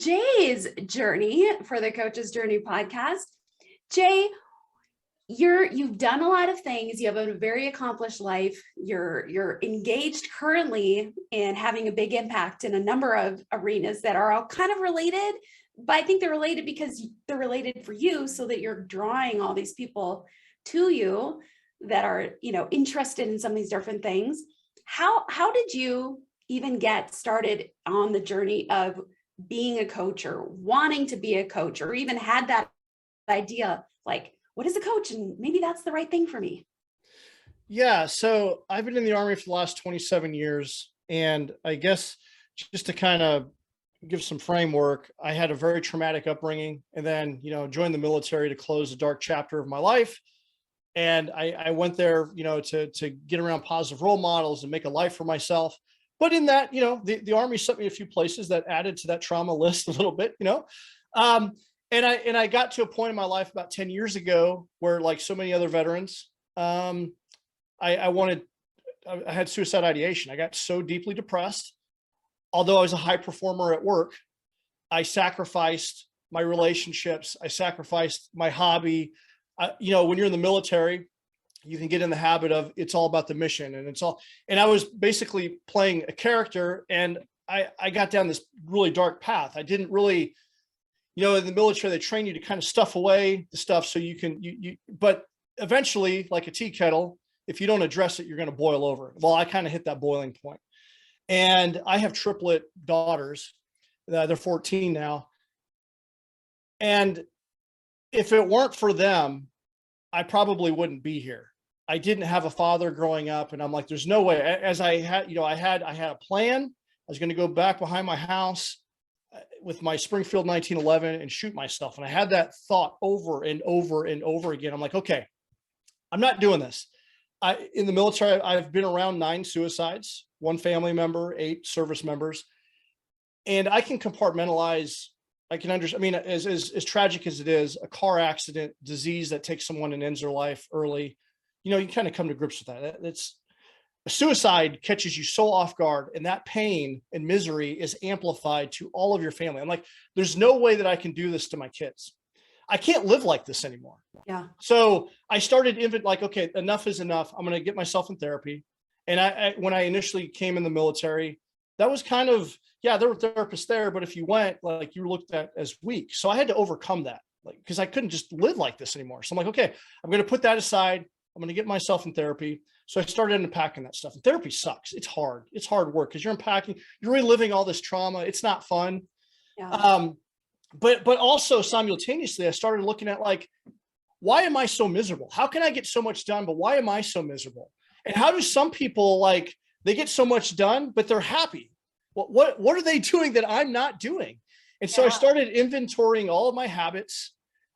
Jay's journey for the Coach's Journey podcast. Jay, you've done a lot of things. You have a very accomplished life. You're engaged currently in having a big impact in a number of arenas that are all kind of related, but I think they're related because they're related for you, so that you're drawing all these people to you that are, interested in some of these different things. How did you even get started on the journey of being a coach, or wanting to be a coach, or even had that idea like, what is a coach? And maybe that's the right thing for me. Yeah. So I've been in the Army for the last 27 years. And I guess just to kind of give some framework, I had a very traumatic upbringing, and then, joined the military to close a dark chapter of my life. And I went there, to get around positive role models and make a life for myself. But in that, the Army sent me a few places that added to that trauma list a little bit, and I got to a point in my life about 10 years ago where, like so many other veterans, I had suicide ideation. I got so deeply depressed. Although I was a high performer at work, I sacrificed my relationships. I sacrificed my hobby. When you're in the military, you can get in the habit of, it's all about the mission, and I was basically playing a character, and I got down this really dark path. I didn't really, in the military, they train you to kind of stuff away the stuff so you can, but eventually, like a tea kettle, if you don't address it, you're going to boil over. Well, I kind of hit that boiling point. And I have triplet daughters. They're 14 now. And if it weren't for them, I probably wouldn't be here. I didn't have a father growing up, and I'm like, there's no way. As I had, I had a plan. I was going to go back behind my house with my Springfield 1911 and shoot myself. And I had that thought over and over and over again. I'm like, okay, I'm not doing this. In the military, I've been around 9 suicides, 1 family member, 8 service members, and I can compartmentalize. I can understand. I mean, as tragic as it is, a car accident, disease that takes someone and ends their life early, you kind of come to grips with that. It's a suicide catches you so off guard, and that pain and misery is amplified to all of your family. I'm like, there's no way that I can do this to my kids. I can't live like this anymore. Yeah. So I started okay, enough is enough. I'm going to get myself in therapy. And when I initially came in the military, that was kind of, yeah, there were therapists there, but if you went, like, you were looked at as weak. So I had to overcome that, because I couldn't just live like this anymore. So I'm like, okay, I'm going to put that aside. I'm going to get myself in therapy. So I started unpacking that stuff. And therapy sucks. It's hard. It's hard work, because you're unpacking, you're reliving all this trauma. It's not fun. Yeah. But also simultaneously, I started looking at, like, why am I so miserable? How can I get so much done, but why am I so miserable? And how do some people, like, they get so much done, but they're happy? What are they doing that I'm not doing? And so I started inventorying all of my habits.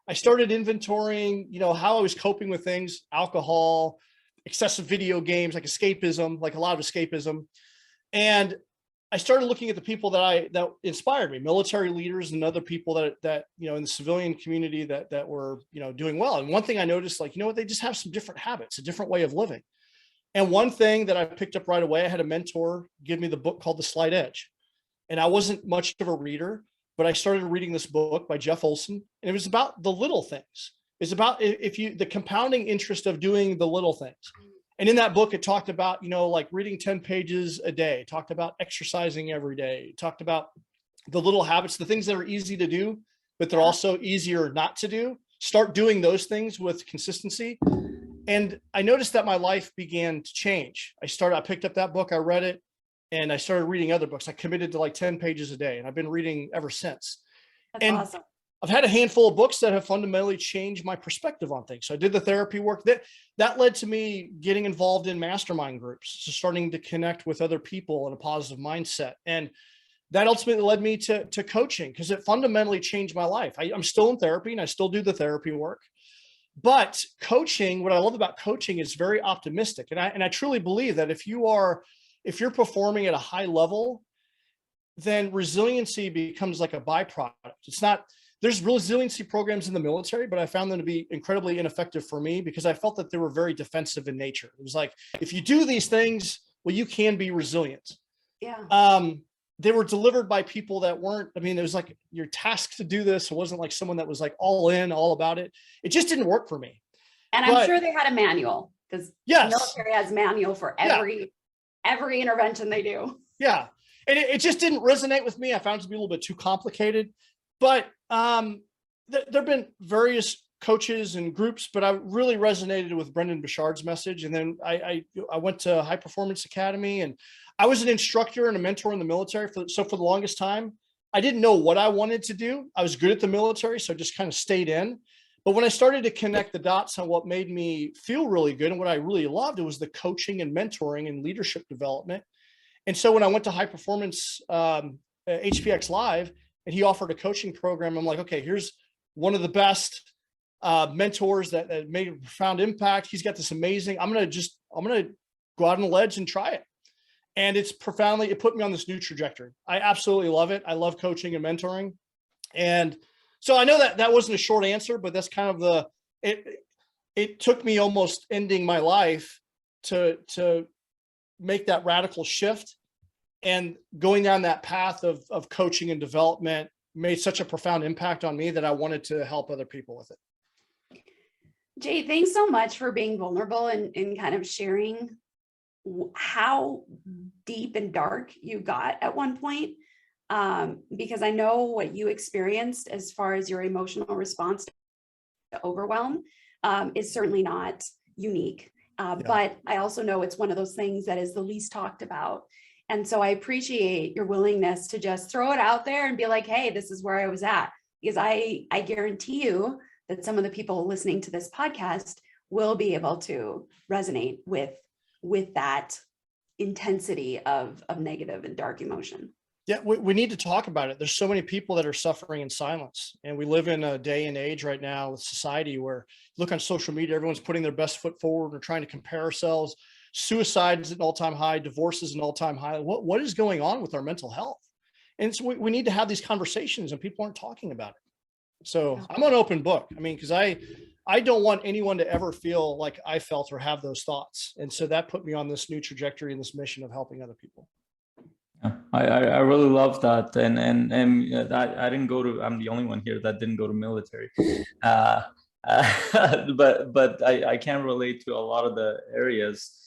I started inventorying, how I was coping with things, alcohol, excessive video games, like escapism, like a lot of escapism. And I started looking at the people that inspired me, military leaders and other people that in the civilian community that were, doing well. And one thing I noticed, like, they just have some different habits, a different way of living. And one thing that I picked up right away, I had a mentor give me the book called The Slight Edge. And I wasn't much of a reader, but I started reading this book by Jeff Olson, and it was about the little things. It's about the compounding interest of doing the little things. And in that book, it talked about, like reading 10 pages a day, it talked about exercising every day, it talked about the little habits, the things that are easy to do, but they're also easier not to do. Start doing those things with consistency. And I noticed that my life began to change. I picked up that book, I read it, and I started reading other books. I committed to like 10 pages a day, and I've been reading ever since. That's awesome. I've had a handful of books that have fundamentally changed my perspective on things. So I did the therapy work that led to me getting involved in mastermind groups, so starting to connect with other people in a positive mindset. And that ultimately led me to coaching, because it fundamentally changed my life. I'm still in therapy, and I still do the therapy work. But coaching, what I love about coaching is very optimistic. And I truly believe that if you're performing at a high level, then resiliency becomes like a byproduct. There's resiliency programs in the military, but I found them to be incredibly ineffective for me, because I felt that they were very defensive in nature. It was like, if you do these things, well, you can be resilient. Yeah. they were delivered by people that weren't, I mean, it was like you're tasked to do this. It wasn't like someone that was like all in, all about it. It just didn't work for me. And I'm But sure they had a manual, because yes, military has manual for yeah, every intervention they do. yeah. And it just didn't resonate with me. I found it to be a little bit too complicated. But there've been various coaches and groups, but I really resonated with Brendan Bouchard's message. And then I went to High Performance Academy, and I was an instructor and a mentor in the military. So for the longest time, I didn't know what I wanted to do. I was good at the military, so I just kind of stayed in. But when I started to connect the dots on what made me feel really good and what I really loved, it was the coaching and mentoring and leadership development. And so when I went to High Performance HPX Live, and he offered a coaching program, I'm like, okay, here's one of the best mentors that made a profound impact. He's got this amazing, I'm going to go out on the ledge and try it. And it put me on this new trajectory. I absolutely love it. I love coaching and mentoring. And so I know that wasn't a short answer, but that's kind of it took me almost ending my life to make that radical shift. And going down that path of coaching and development made such a profound impact on me that I wanted to help other people with it. Jay, thanks so much for being vulnerable and kind of sharing how deep and dark you got at one point. Because I know what you experienced as far as your emotional response to overwhelm is certainly not unique. But I also know it's one of those things that is the least talked about. And so I appreciate your willingness to just throw it out there and be like, hey, this is where I was at. Because I guarantee you that some of the people listening to this podcast will be able to resonate with that intensity of negative and dark emotion. Yeah, we need to talk about it. There's so many people that are suffering in silence. And we live in a day and age right now with society where you look on social media, everyone's putting their best foot forward. We're trying to compare ourselves. Suicide is at an all-time high. Divorce is an all-time high. What is going on with our mental health? And so we need to have these conversations, and people aren't talking about it. So I'm an open book. I mean, because I don't want anyone to ever feel like I felt or have those thoughts. And so that put me on this new trajectory and this mission of helping other people. I really love that, and I didn't go to. I'm the only one here that didn't go to military, but I can relate to a lot of the areas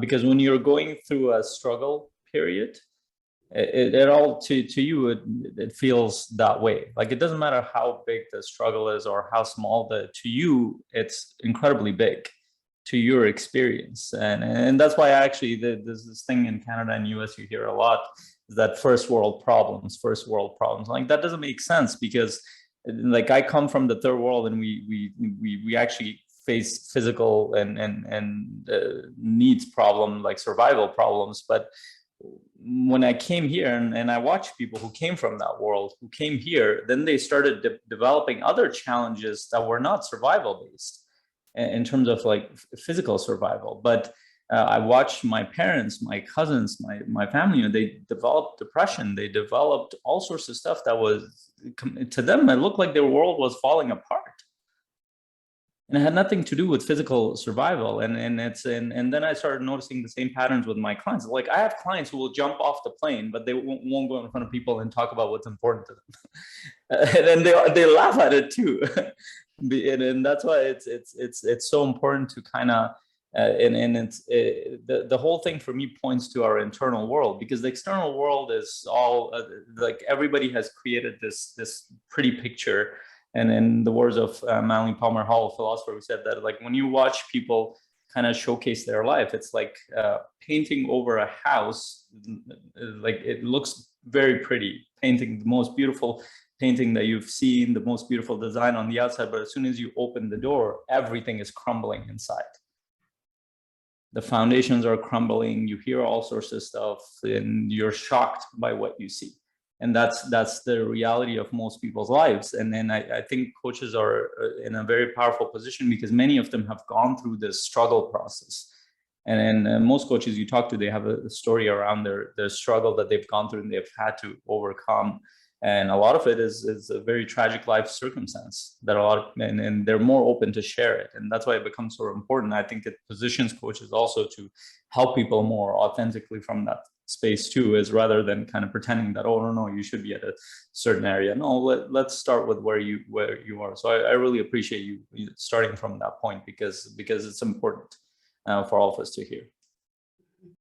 because when you're going through a struggle period, it all to you it feels that way. Like it doesn't matter how big the struggle is or how small to you it's incredibly big to your experience. And that's why actually there's this thing in Canada and US you hear a lot, is that first world problems. Like that doesn't make sense because like I come from the third world and we actually face physical and needs problem, like survival problems. But when I came here and I watched people who came from that world, who came here, then they started developing other challenges that were not survival based in terms of like physical survival. But I watched my parents, my cousins, my family, they developed depression. They developed all sorts of stuff that was, to them, it looked like their world was falling apart. And it had nothing to do with physical survival. And then I started noticing the same patterns with my clients. Like I have clients who will jump off the plane, but they won't go in front of people and talk about what's important to them. And then they laugh at it too. And that's why it's so important to kind of the whole thing for me points to our internal world, because the external world is all like everybody has created this pretty picture. And in the words of Manly Palmer Hall, a philosopher, who said that like when you watch people kind of showcase their life, it's like painting over a house. Like it looks very pretty, painting the most beautiful painting that you've seen, the most beautiful design on the outside, but as soon as you open the door, everything is crumbling inside. The foundations are crumbling, you hear all sorts of stuff, and you're shocked by what you see. And that's the reality of most people's lives. And then I think coaches are in a very powerful position because many of them have gone through this struggle process. And most coaches you talk to, they have a story around their struggle that they've gone through and they've had to overcome. And a lot of it is a very tragic life circumstance that and they're more open to share it. And that's why it becomes so important. I think it positions coaches also to help people more authentically from that space too, is rather than kind of pretending that, oh no, you should be at a certain area. No, let's start with where you are. So I really appreciate you starting from that point, because it's important for all of us to hear.